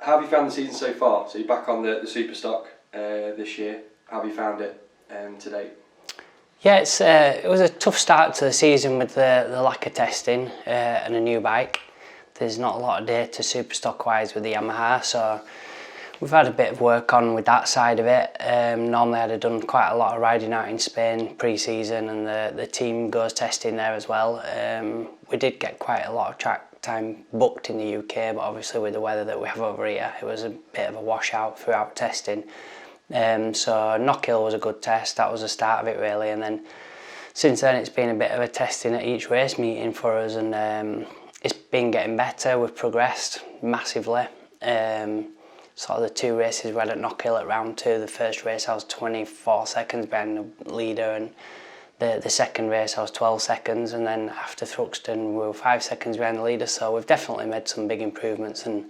How have you found the season so far? So you're back on the super stock this year. How have you found it to date? Yeah, it was a tough start to the season with the lack of testing and a new bike. There's not a lot of data super stock wise with the Yamaha, so we've had a bit of work on with that side of it. Normally I'd have done quite a lot of riding out in Spain pre-season, and the team goes testing there as well. We did get quite a lot of track time booked in the UK, but obviously with the weather that we have over here, it was a bit of a washout throughout testing. So Knockhill was a good test. That was the start of it really, and then since then it's been a bit of a testing at each race meeting for us, and it's been getting better. We've progressed massively. Sort of the two races we had at Knockhill at round 2, the first race I was 24 seconds behind the leader, and the second race I was 12 seconds, and then after Thruxton we were 5 seconds behind the leader. So we've definitely made some big improvements, and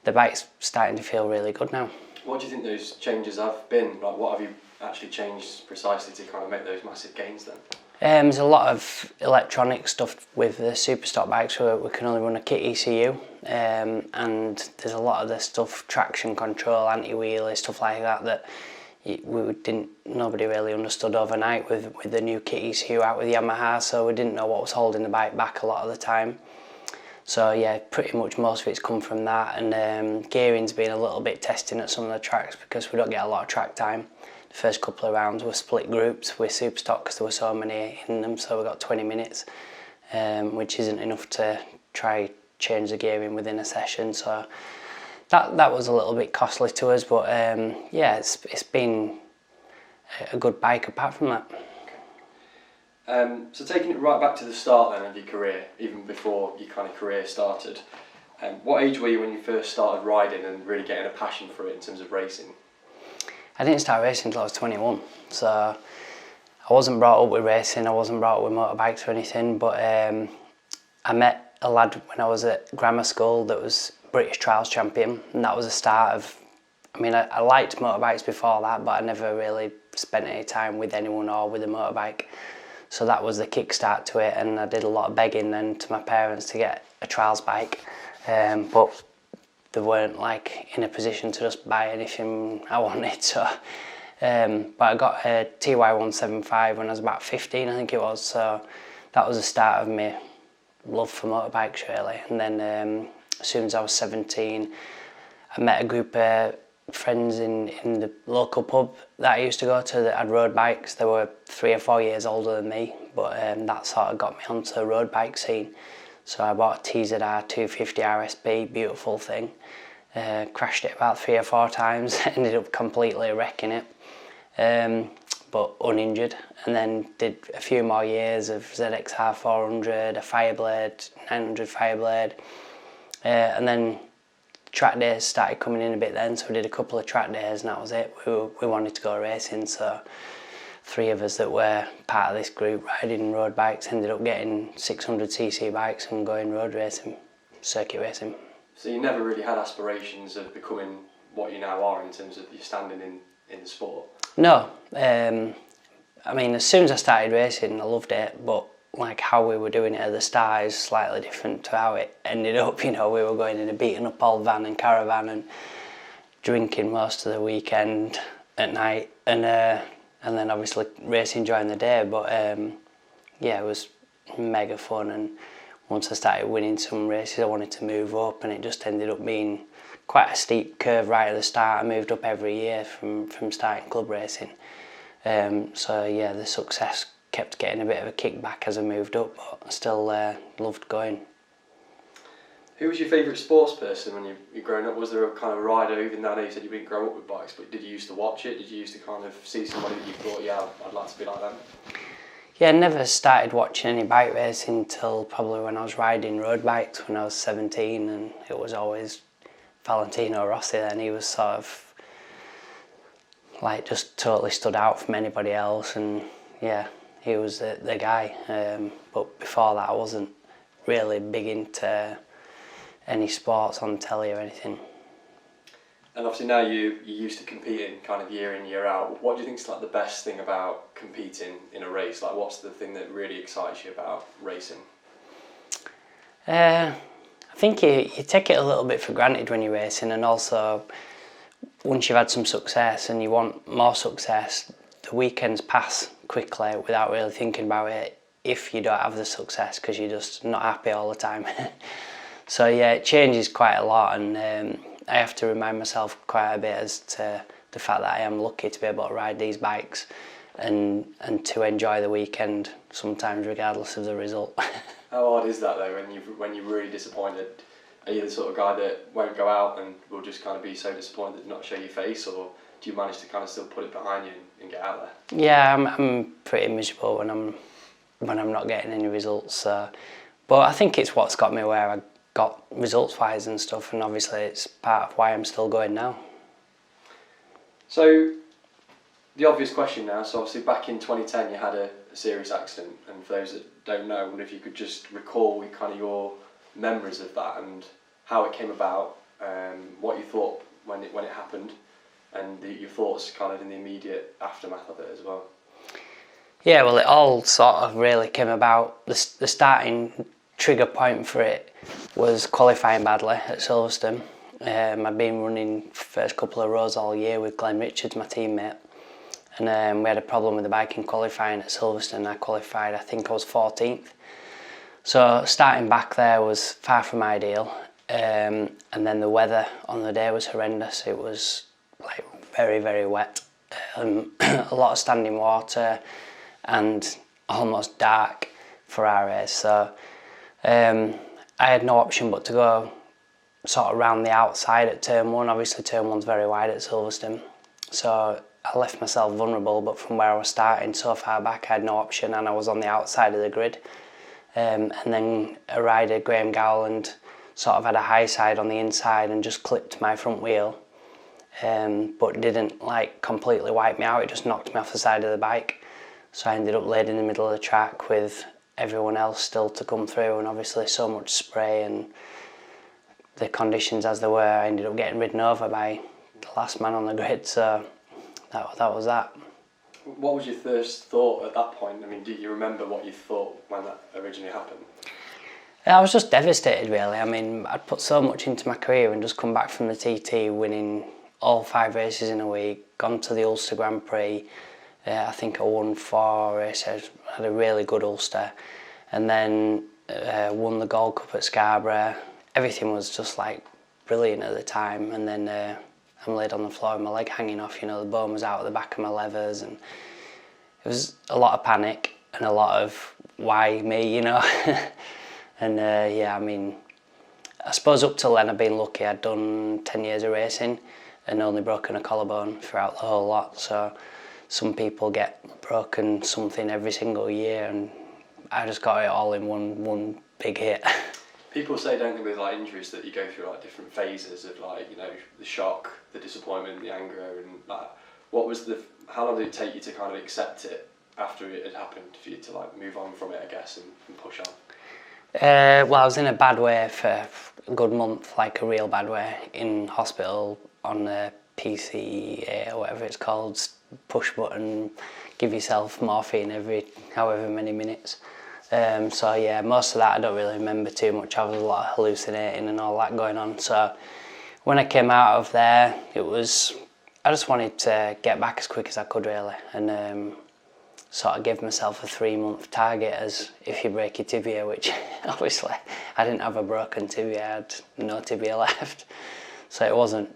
the bike's starting to feel really good now. What do you think those changes have been? Like, what have you actually changed precisely to kind of make those massive gains then? There's a lot of electronic stuff with the super stock bikes where we can only run a kit ECU, and there's a lot of the stuff, traction control, anti-wheelie, stuff like that nobody really understood overnight with the new kit ECU out with Yamaha, so we didn't know what was holding the bike back a lot of the time. So yeah, pretty much most of it's come from that, and gearing's been a little bit testing at some of the tracks because we don't get a lot of track time. The first couple of rounds were split groups with super stock because there were so many in them, so we got 20 minutes, which isn't enough to try change the gearing within a session. So that was a little bit costly to us, but yeah, it's been a good bike apart from that. So taking it right back to the start then of your career, even before your kind of career started, what age were you when you first started riding and really getting a passion for it in terms of racing? I didn't start racing until I was 21, so I wasn't brought up with racing, I wasn't brought up with motorbikes or anything, but I met a lad when I was at grammar school that was British trials champion, and that was the start of, I mean, I liked motorbikes before that, but I never really spent any time with anyone or with a motorbike. So that was the kickstart to it, and I did a lot of begging then to my parents to get a trials bike, but they weren't like in a position to just buy anything I wanted. So, but I got a TY175 when I was about 15, I think it was. So that was the start of my love for motorbikes really. And then as soon as I was 17, I met a group of friends in the local pub that I used to go to that had road bikes. They were 3 or 4 years older than me, but that sort of got me onto the road bike scene. So I bought a TZR 250 RSP, beautiful thing. Crashed it about 3 or 4 times, ended up completely wrecking it, but uninjured. And then did a few more years of ZXR 400, a Fireblade, 900 Fireblade, and then track days started coming in a bit then, so we did a couple of track days and that was it. We wanted to go racing, so 3 of us that were part of this group riding road bikes ended up getting 600cc bikes and going road racing, circuit racing. So you never really had aspirations of becoming what you now are in terms of your standing in the sport? No, I mean, as soon as I started racing I loved it, but like how we were doing it at the start is slightly different to how it ended up. You know, we were going in a beaten up old van and caravan and drinking most of the weekend at night, and then obviously racing during the day. But yeah, it was mega fun, and once I started winning some races I wanted to move up, and it just ended up being quite a steep curve right at the start. I moved up every year from starting club racing, so yeah, the success kept getting a bit of a kickback as I moved up, but I still loved going. Who was your favourite sports person when you were growing up? Was there a kind of rider, even though I know you said you didn't grow up with bikes, but did you used to watch it? Did you used to kind of see somebody that you thought, yeah, I'd like to be like them? Yeah, I never started watching any bike racing until probably when I was riding road bikes when I was 17, and it was always Valentino Rossi then. He was sort of like just totally stood out from anybody else, and yeah, he was the guy. But before that I wasn't really big into any sports on telly or anything. And obviously now you're used to competing kind of year in, year out. What do you think is like the best thing about competing in a race? Like, what's the thing that really excites you about racing? I I think you take it a little bit for granted when you're racing, and also once you've had some success and you want more success, the weekends pass quickly without really thinking about it if you don't have the success, because you're just not happy all the time. So yeah, it changes quite a lot, and I have to remind myself quite a bit as to the fact that I am lucky to be able to ride these bikes and to enjoy the weekend sometimes regardless of the result. How hard is that though when you're really disappointed? Are you the sort of guy that won't go out and will just kind of be so disappointed that not show your face, or do you manage to kind of still put it behind you and get out there? Yeah, I'm pretty miserable when I'm not getting any results. But I think it's what's got me where I got results wise and stuff, and obviously it's part of why I'm still going now. So the obvious question now, so obviously back in 2010 you had a serious accident, and for those that don't know, I wonder if you could just recall kind of your memories of that and how it came about, what you thought when it happened, and your thoughts kind of in the immediate aftermath of it as well. Yeah, well, it all sort of really came about. The starting trigger point for it was qualifying badly at Silverstone. I'd been running first couple of rows all year with Glenn Richards, my teammate, and we had a problem with the bike in qualifying at Silverstone. I qualified, I think I was 14th. So starting back there was far from ideal, and then the weather on the day was horrendous. It was like very, very wet, a lot of standing water and almost dark for our race. So I had no option but to go sort of round the outside at turn 1. Obviously turn 1's very wide at Silverstone, so I left myself vulnerable, but from where I was starting so far back I had no option, and I was on the outside of the grid. And then a rider, Graham Gowland, sort of had a high side on the inside and just clipped my front wheel, but didn't like completely wipe me out. It just knocked me off the side of the bike. So I ended up laid in the middle of the track with everyone else still to come through, and obviously so much spray and the conditions as they were, I ended up getting ridden over by the last man on the grid. So that was that. What was your first thought at that point? I mean, do you remember what you thought when that originally happened? I was just devastated, really. I mean, I'd put so much into my career and just come back from the TT, winning all 5 races in a week, gone to the Ulster Grand Prix. I think I won 4 races, had a really good Ulster, and then won the Gold Cup at Scarborough. Everything was just like brilliant at the time, and then I'm laid on the floor with my leg hanging off, you know, the bone was out of the back of my levers, and it was a lot of panic and a lot of why me, you know. And yeah, I mean, I suppose up till then I've been lucky. I'd done 10 years of racing and only broken a collarbone throughout the whole lot. So some people get broken something every single year, and I just got it all in one big hit. People say, don't they, with like injuries that you go through like different phases of like, you know, the shock, the disappointment, the anger, and like, how long did it take you to kind of accept it after it had happened for you to like move on from it, I guess, and push on? Well, I was in a bad way for a good month, like a real bad way, in hospital on a PCA or whatever it's called, push button, give yourself morphine every however many minutes. So yeah, most of that I don't really remember too much. I was a lot of hallucinating and all that going on. So when I came out of there, I just wanted to get back as quick as I could, really, and sort of give myself a 3-month target as if you break your tibia, which obviously I didn't have a broken tibia, I had no tibia left. So it wasn't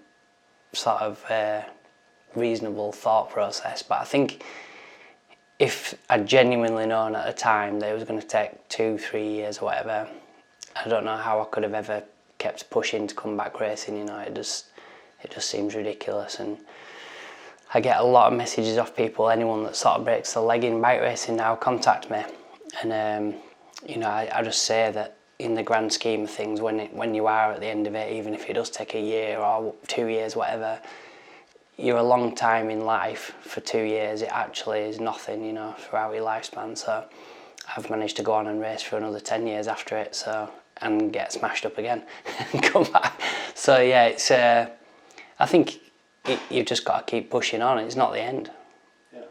sort of a reasonable thought process, but I think if I'd genuinely known at the time that it was going to take 2-3 years or whatever, I don't know how I could have ever kept pushing to come back racing, you know. It just seems ridiculous. And I get a lot of messages off people, anyone that sort of breaks their leg in bike racing now contact me, and you know, I just say that in the grand scheme of things, when you are at the end of it, even if it does take a year or 2 years, whatever, you're a long time in life. For 2 years it actually is nothing, you know, throughout your lifespan. So I've managed to go on and race for another 10 years after it, so, and get smashed up again and come back. So yeah, it's I think you've just got to keep pushing on. It's not the end. Yeah,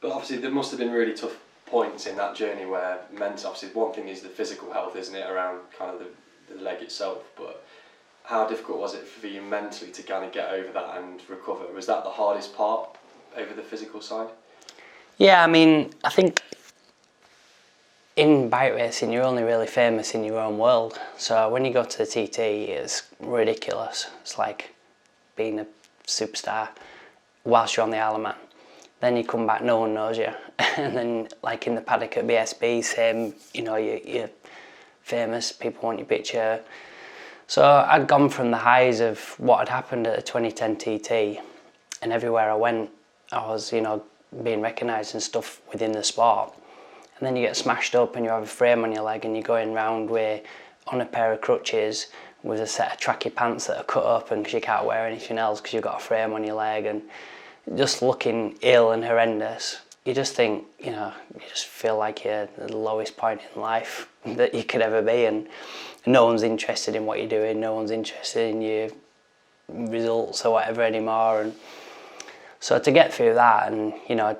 but obviously there must have been really tough points in that journey where obviously one thing is the physical health, isn't it, around kind of the leg itself, but how difficult was it for you mentally to kind of get over that and recover? Was that the hardest part over the physical side? Yeah, I mean, I think in bike racing you're only really famous in your own world. So when you go to the TT, it's ridiculous. It's like being a superstar whilst you're on the Isle of Man. Then you come back, no one knows you. And then like in the paddock at BSB, same, you know, you're famous, people want your picture. So I'd gone from the highs of what had happened at the 2010 TT, and everywhere I went, I was, you know, being recognised and stuff within the sport. And then you get smashed up and you have a frame on your leg and you're going round with, on a pair of crutches with a set of tracky pants that are cut up, and because you can't wear anything else because you've got a frame on your leg, and just looking ill and horrendous. You just think, you know, you just feel like you're at the lowest point in life that you could ever be, and no one's interested in what you're doing, no one's interested in your results or whatever anymore. And so to get through that, and you know,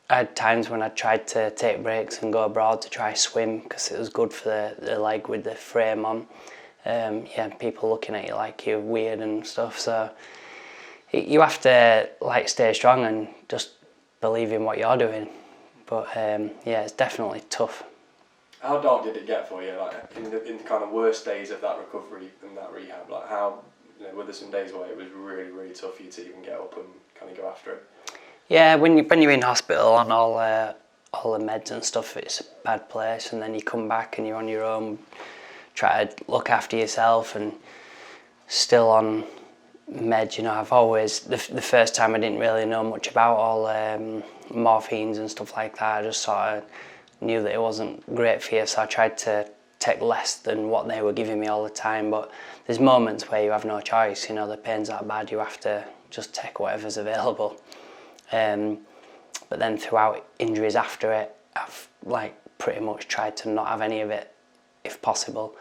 I had times when I tried to take breaks and go abroad to try swim because it was good for the leg with the frame on. Yeah, people looking at you like you're weird and stuff. So you have to like stay strong and just believe in what you're doing. But yeah, it's definitely tough. How dark did it get for you? Like in the kind of worst days of that recovery and that rehab, like how, you know, were there some days where it was really, really tough for you to even get up and kind of go after it? Yeah, when you're in hospital on all the meds and stuff, it's a bad place, and then you come back and you're on your own, try to look after yourself, and still on meds. You know, I've always, the first time I didn't really know much about all morphines and stuff like that. I just sort of knew that it wasn't great for you, so I tried to take less than what they were giving me all the time. But there's moments where you have no choice, you know, the pain's that bad, you have to just take whatever's available. But then throughout injuries after it, I've like pretty much tried to not have any of it if possible,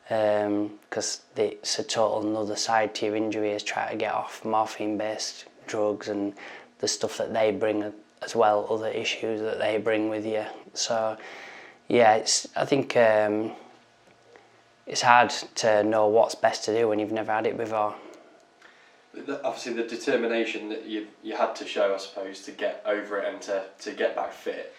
because it's a total another side to your injury, is try to get off morphine based drugs and the stuff that they bring as well, other issues that they bring with you. So yeah, I think it's hard to know what's best to do when you've never had it before. Obviously the determination that you had to show, I suppose, to get over it and to get back fit.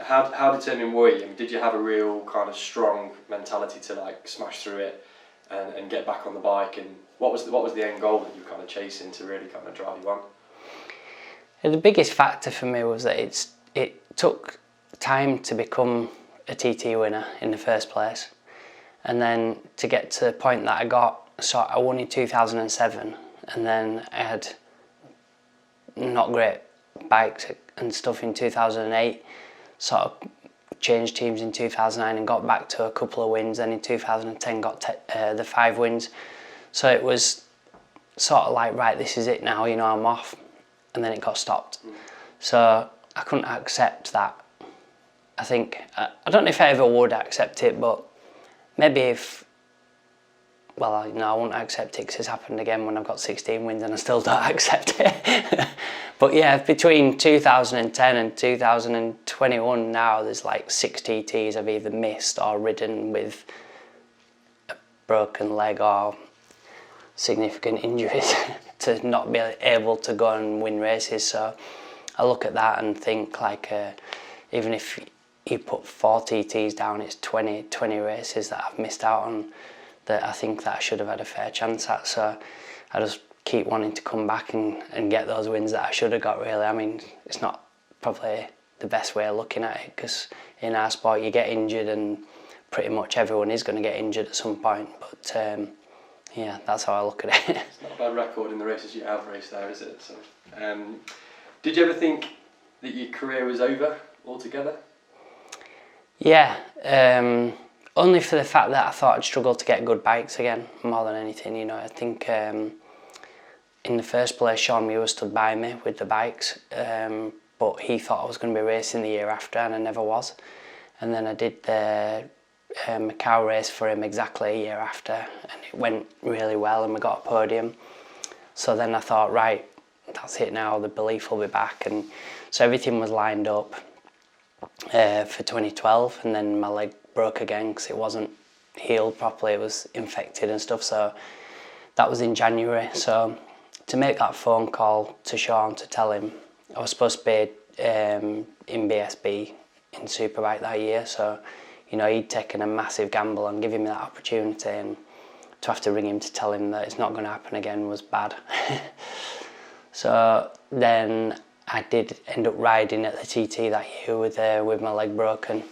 How determined were you? I mean, did you have a real kind of strong mentality to like smash through it and get back on the bike? And what was the end goal that you were kind of chasing to really kind of drive you on? The biggest factor for me was that it took time to become a TT winner in the first place, and then to get to the point that I got. So I won in 2007. And then I had not great bikes and stuff in 2008, sort of changed teams in 2009 and got back to a couple of wins. Then in 2010 got the 5 wins. So it was sort of like, right, this is it now, you know, I'm off. And then it got stopped. So I couldn't accept that. I think, I don't know if I ever would accept it, but maybe if, well, no, I won't accept it because it's happened again when I've got 16 wins and I still don't accept it. But yeah, between 2010 and 2021 now, there's like 6 TTs I've either missed or ridden with a broken leg or significant injuries to not be able to go and win races. So I look at that and think like, even if you put 4 TTs down, it's 20 races that I've missed out on, that I think that I should have had a fair chance at. So I just keep wanting to come back and get those wins that I should have got, really. I mean, it's not probably the best way of looking at it, because in our sport you get injured and pretty much everyone is going to get injured at some point. But yeah, that's how I look at it. It's not a bad record in the races you have raced there, is it? So, did you ever think that your career was over altogether? Yeah. Only for the fact that I thought I'd struggle to get good bikes again, more than anything. You know, I think in the first place Sean Muir stood by me with the bikes, but he thought I was going to be racing the year after, and I never was. And then I did the Macau race for him exactly a year after, and it went really well and we got a podium. So then I thought, right, that's it now, the belief will be back. And so everything was lined up for 2012, and then my leg broke again because it wasn't healed properly. It was infected and stuff, so that was in January. So to make that phone call to Sean to tell him I was supposed to be in BSB in Superbike that year, so you know, he'd taken a massive gamble on giving me that opportunity, and to have to ring him to tell him that it's not going to happen again was bad. So then I did end up riding at the TT that year with my leg broken,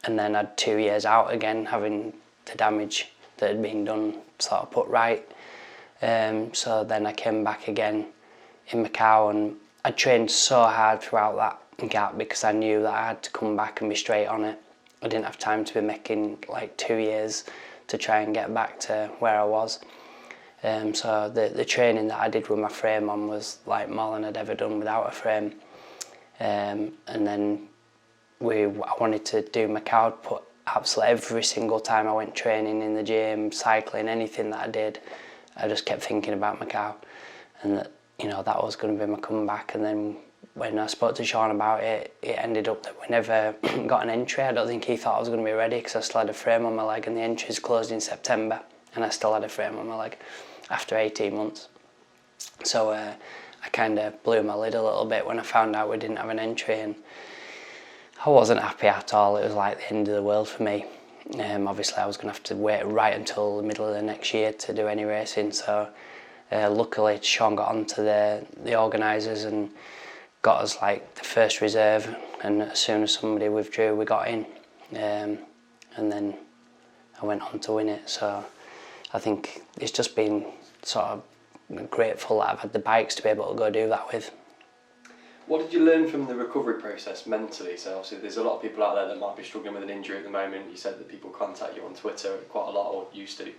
and then I had 2 years out again, having the damage that had been done sort of put right. So then I came back again in Macau, and I trained so hard throughout that gap because I knew that I had to come back and be straight on it. I didn't have time to be making like 2 years to try and get back to where I was. So the training that I did with my frame on was like more than I'd ever done without a frame. And then I wanted to do Macau, I'd put absolutely every single time I went training in the gym, cycling, anything that I did, I just kept thinking about Macau, and that, you know, that was going to be my comeback. And then when I spoke to Sean about it, it ended up that we never got an entry. I don't think he thought I was going to be ready because I still had a frame on my leg, and the entries closed in September, and I still had a frame on my leg after 18 months. So I kind of blew my lid a little bit when I found out we didn't have an entry, and I wasn't happy at all. It was like the end of the world for me. Obviously I was going to have to wait right until the middle of the next year to do any racing, so luckily Sean got on to the organisers and got us like the first reserve, and as soon as somebody withdrew we got in, and then I went on to win it. So I think it's just been sort of grateful that I've had the bikes to be able to go do that with. What did you learn from the recovery process mentally? So obviously there's a lot of people out there that might be struggling with an injury at the moment. You said that people contact you on Twitter quite a lot, or used to.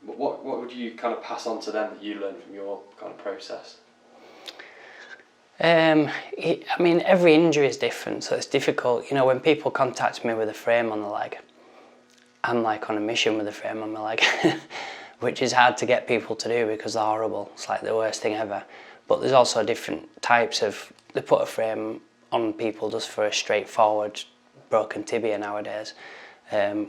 What would you kind of pass on to them that you learned from your kind of process? I mean, every injury is different, so it's difficult. You know, when people contact me with a frame on the leg, I'm like on a mission with a frame on my leg, which is hard to get people to do because they're horrible. It's like the worst thing ever. But there's also different types of, they put a frame on people just for a straightforward broken tibia nowadays,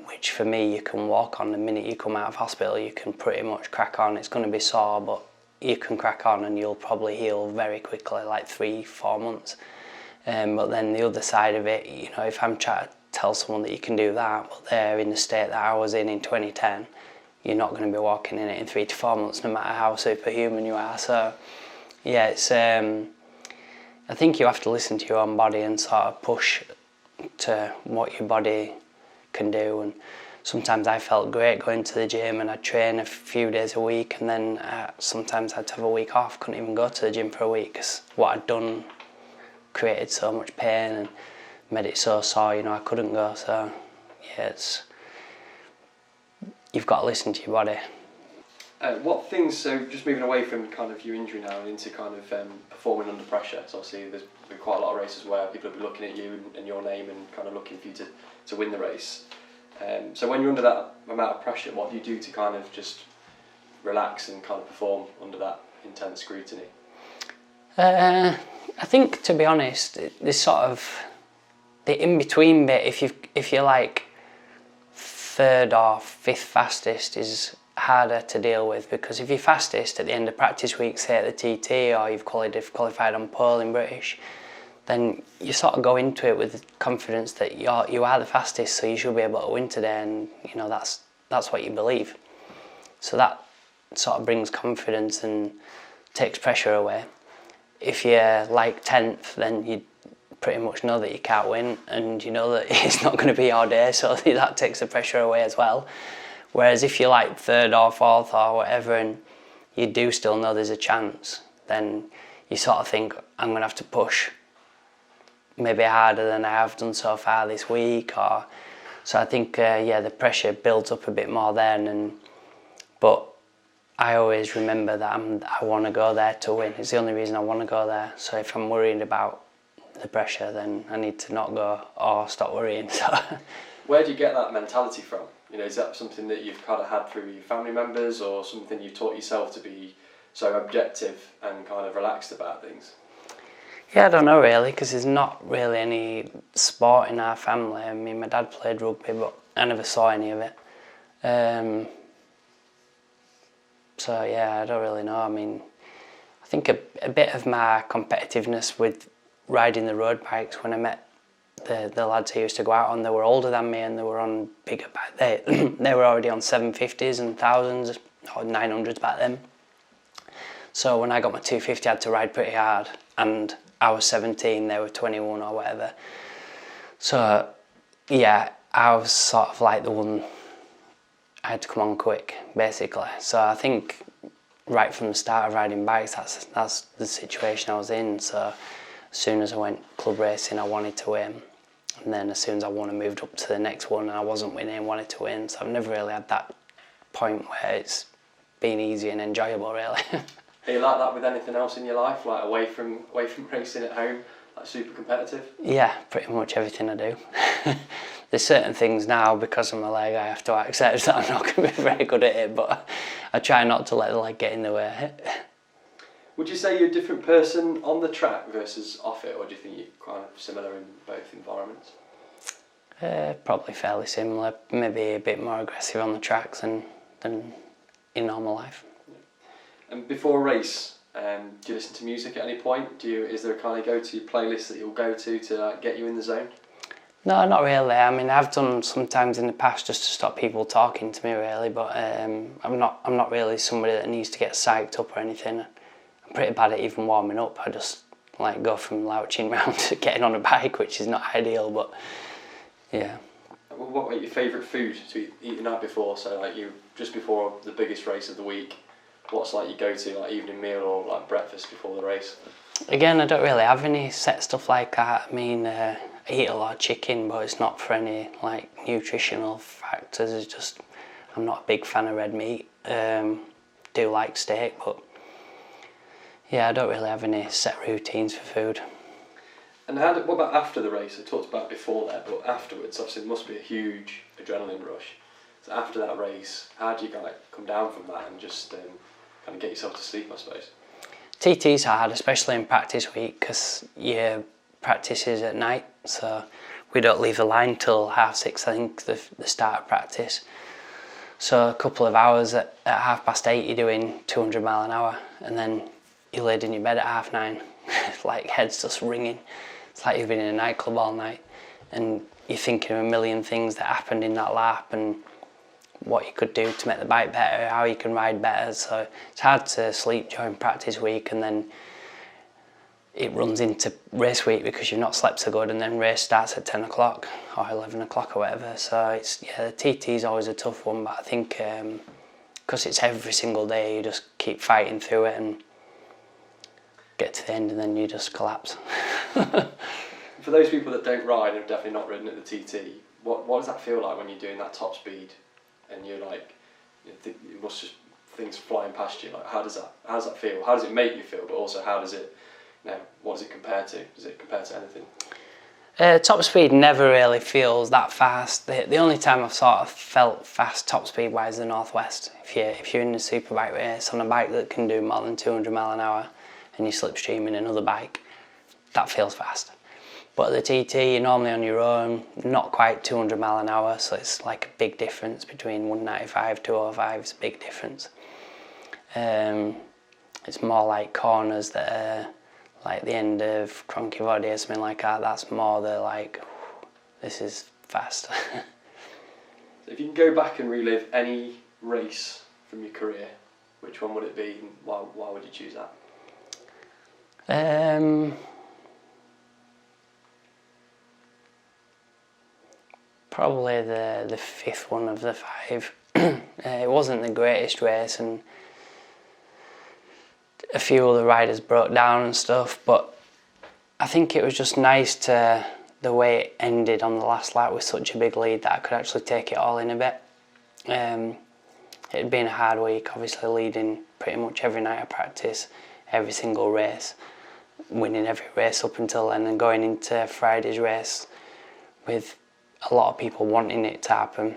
which for me you can walk on the minute you come out of hospital. You can pretty much crack on. It's going to be sore, but you can crack on and you'll probably heal very quickly, like 3-4 months. But then the other side of it, you know, if I'm trying to tell someone that you can do that, but they're in the state that I was in 2010, you're not going to be walking in it in 3 to 4 months, no matter how superhuman you are. So yeah, it's I think you have to listen to your own body and sort of push to what your body can do. And sometimes I felt great going to the gym and I'd train a few days a week, and then sometimes I'd have a week off, couldn't even go to the gym for a week because what I'd done created so much pain and made it so sore, you know, I couldn't go. So yeah, you've got to listen to your body. What things, so just moving away from kind of your injury now and into kind of performing under pressure, so obviously there's been quite a lot of races where people will be looking at you and your name and kind of looking for you to win the race. So when you're under that amount of pressure, what do you do to kind of just relax and kind of perform under that intense scrutiny? I think, to be honest, this sort of, the in-between bit, if you're like 3rd or 5th fastest, is harder to deal with, because if you're fastest at the end of practice week, say at the TT, or you've qualified on pole in British, then you sort of go into it with confidence that you are the fastest, so you should be able to win today, and you know that's what you believe. So that sort of brings confidence and takes pressure away. If you're like 10th, then you pretty much know that you can't win, and you know that it's not going to be your day, so that takes the pressure away as well. Whereas if you're like 3rd or 4th or whatever, and you do still know there's a chance, then you sort of think, I'm going to have to push maybe harder than I have done so far this week. Or so I think, yeah, the pressure builds up a bit more then. But I always remember that I want to go there to win. It's the only reason I want to go there. So if I'm worried about the pressure, then I need to not go or stop worrying. So where do you get that mentality from? You know, is that something that you've kind of had through your family members, or something you taught yourself to be so objective and kind of relaxed about things? Yeah, I don't know really, because there's not really any sport in our family. I mean, my dad played rugby, but I never saw any of it. So yeah, I don't really know. I mean, I think a bit of my competitiveness with riding the road bikes, when I met the lads I used to go out on, they were older than me and they were on bigger bikes. They were already on 750s and 1000s or 900s back then. So when I got my 250, I had to ride pretty hard, and I was 17, they were 21 or whatever. So yeah, I was sort of like the one, I had to come on quick, basically. So I think right from the start of riding bikes, that's the situation I was in. So as soon as I went club racing, I wanted to win. And then as soon as I won, I moved up to the next one and I wasn't winning, I wanted to win. So I've never really had that point where it's been easy and enjoyable, really. Are you like that with anything else in your life, like away from racing at home, like super competitive? Yeah, pretty much everything I do. There's certain things now, because of my leg, I have to accept that I'm not going to be very good at it, but I try not to let the leg get in the way. Would you say you're a different person on the track versus off it, or do you think you're kind of similar in both environments? Probably fairly similar, maybe a bit more aggressive on the tracks than in normal life. And before a race, do you listen to music at any point? Is there a kind of go-to playlist that you'll go to get you in the zone? No, not really. I mean, I've done sometimes in the past just to stop people talking to me, really. But I'm not really somebody that needs to get psyched up or anything. I'm pretty bad at even warming up. I just like go from louching round to getting on a bike, which is not ideal. But yeah. What about your favourite food to eat the night before? So like just before the biggest race of the week. What's like your go-to, like evening meal or like breakfast before the race? Again, I don't really have any set stuff like that. I mean, I eat a lot of chicken, but it's not for any like nutritional factors. It's just I'm not a big fan of red meat. Do like steak, but yeah, I don't really have any set routines for food. And what about after the race? I talked about before there, but afterwards, obviously, there must be a huge adrenaline rush. So after that race, how do you kind of come down from that and just kind of get yourself to sleep, I suppose? TT's hard, especially in practice week, because your practice is at night, so we don't leave the line till 6:30, I think, the start of practice. So a couple of hours at 8:30, you're doing 200 mile an hour, and then you're laid in your bed at 9:30, like head's just ringing. It's like you've been in a nightclub all night, and you're thinking of a million things that happened in that lap, and what you could do to make the bike better, how you can ride better. So it's hard to sleep during practice week, and then it runs into race week because you've not slept so good, and then race starts at 10 o'clock or 11 o'clock or whatever. So it's, yeah, the TT is always a tough one, but I think because it's every single day, you just keep fighting through it and get to the end, and then you just collapse. For those people that don't ride and have definitely not ridden at the TT, what does that feel like when you're doing that top speed? And you're like, you must just things flying past you. Like, how does that feel? How does it make you feel? But also, how does it, what does it compare to? Does it compare to anything? Top speed never really feels that fast. The only time I've sort of felt fast top speed wise is the Northwest. If you're in a superbike race on a bike that can do more than 200 mile an hour, and you slipstream in another bike, that feels fast. But at the TT, you're normally on your own, not quite 200 mile an hour, so it's like a big difference between 195, 205, it's a big difference. It's more like corners that are like the end of Cronky Body or something like that. That's more the like, this is fast. So if you can go back and relive any race from your career, which one would it be, and why would you choose that? Probably the fifth one of the 5. It wasn't the greatest race, and a few other riders broke down and stuff, but I think it was just nice the way it ended on the last lap with such a big lead that I could actually take it all in a bit. It had been a hard week, obviously leading pretty much every night of practice, every single race, winning every race up until then, and going into Friday's race with a lot of people wanting it to happen.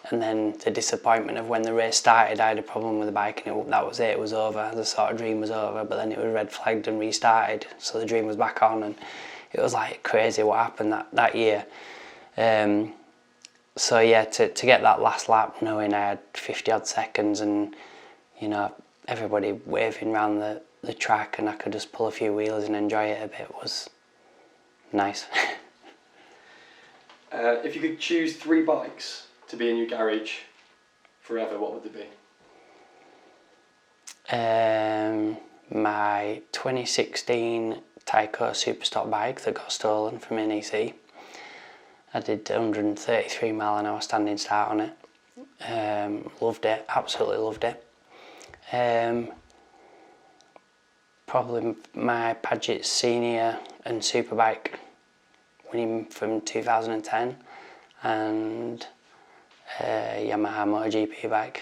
And then the disappointment of when the race started, I had a problem with the bike, and that was it, it was over. The sort of dream was over, but then it was red flagged and restarted, so the dream was back on, and it was like crazy what happened that year. So yeah, to get that last lap, knowing I had 50 odd seconds and, you know, everybody waving around the track and I could just pull a few wheels and enjoy it a bit was nice. If you could choose 3 bikes to be in your garage forever, what would they be? My 2016 Tyco Superstock bike that got stolen from NEC. I did 133 mile an hour standing start on it. Loved it, absolutely loved it. Probably my Paget Senior and Superbike winning from 2010, and Yamaha MotoGP bike.